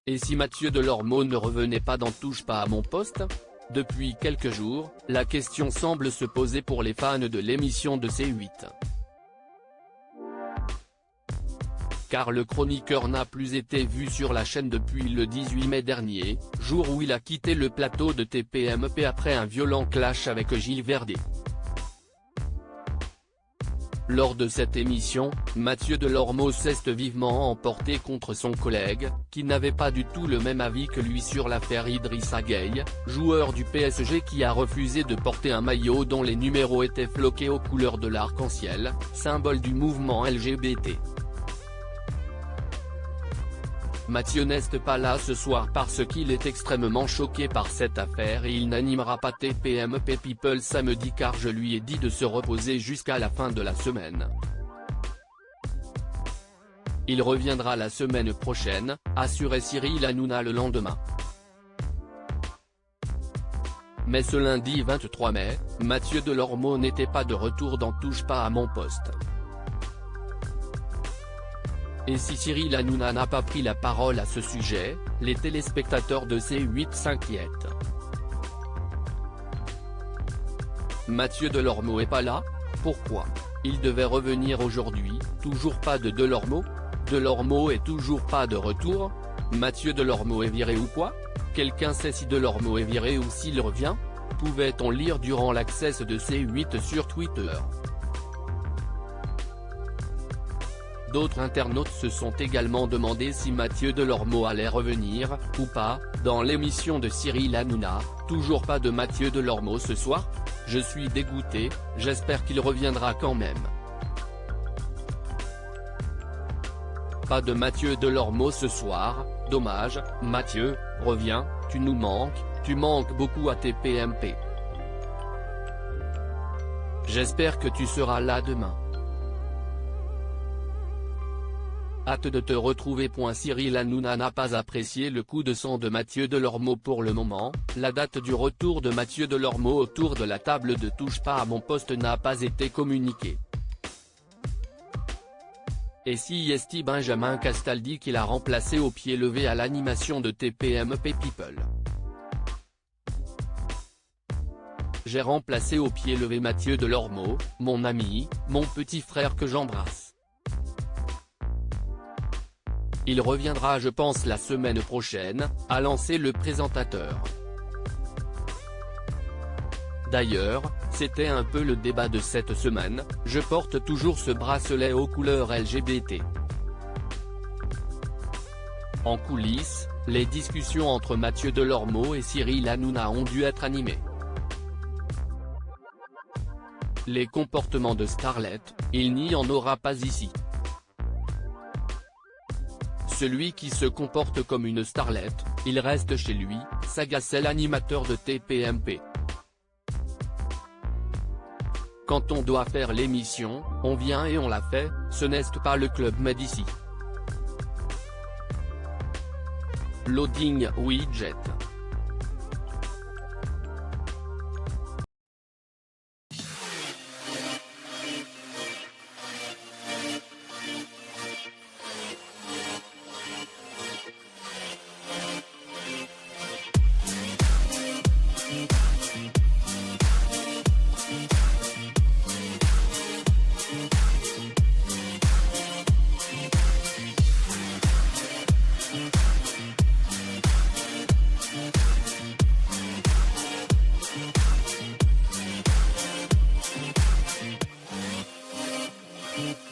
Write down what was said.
Et si Mathieu Delormeau ne revenait pas dans Touche pas à mon poste? Depuis quelques jours, la question semble se poser pour les fans de l'émission de C8. Car le chroniqueur n'a plus été vu sur la chaîne depuis le 18 mai dernier, jour où il a quitté le plateau de TPMP après un violent clash avec Gilles Verdez. Lors de cette émission, Mathieu Delormeau s'est vivement emporté contre son collègue, qui n'avait pas du tout le même avis que lui sur l'affaire Idrissa Gueye, joueur du PSG qui a refusé de porter un maillot dont les numéros étaient floqués aux couleurs de l'arc-en-ciel, symbole du mouvement LGBT. Mathieu n'est pas là ce soir parce qu'il est extrêmement choqué par cette affaire et il n'animera pas TPMP People samedi car je lui ai dit de se reposer jusqu'à la fin de la semaine. Il reviendra la semaine prochaine, assurait Cyril Hanouna le lendemain. Mais ce lundi 23 mai, Mathieu Delormeau n'était pas de retour dans Touche pas à mon poste. Et si Cyril Hanouna n'a pas pris la parole à ce sujet, les téléspectateurs de C8 s'inquiètent. Mathieu Delormeau est pas là? Pourquoi? Il devait revenir aujourd'hui, toujours pas de Delormeau? Delormeau est toujours pas de retour? Mathieu Delormeau est viré ou quoi? Quelqu'un sait si Delormeau est viré ou s'il revient? Pouvait-on lire durant l'access de C8 sur Twitter. D'autres internautes se sont également demandé si Mathieu Delormeau allait revenir, ou pas, dans l'émission de Cyril Hanouna. Toujours pas de Mathieu Delormeau ce soir? Je suis dégoûté, j'espère qu'il reviendra quand même. Pas de Mathieu Delormeau ce soir, dommage, Mathieu, reviens, tu nous manques beaucoup à TPMP. J'espère que tu seras là demain. Hâte de te retrouver. Cyril Hanouna n'a pas apprécié le coup de sang de Mathieu Delormeau pour le moment. La date du retour de Mathieu Delormeau autour de la table de Touche pas à mon poste n'a pas été communiquée. Et si est Benjamin Castaldi qui l'a remplacé au pied levé à l'animation de TPMP People. J'ai remplacé au pied levé Mathieu Delormeau, mon ami, mon petit frère que j'embrasse. Il reviendra je pense la semaine prochaine, a lancé le présentateur. D'ailleurs, c'était un peu le débat de cette semaine, je porte toujours ce bracelet aux couleurs LGBT. En coulisses, les discussions entre Mathieu Delormeau et Cyril Hanouna ont dû être animées. Les comportements de starlet, il n'y en aura pas ici. Celui qui se comporte comme une starlette, il reste chez lui, s'agaçait l'animateur de TPMP. Quand on doit faire l'émission, on vient et on la fait, ce n'est pas le Club Med ici. Loading widget. Mm-hmm.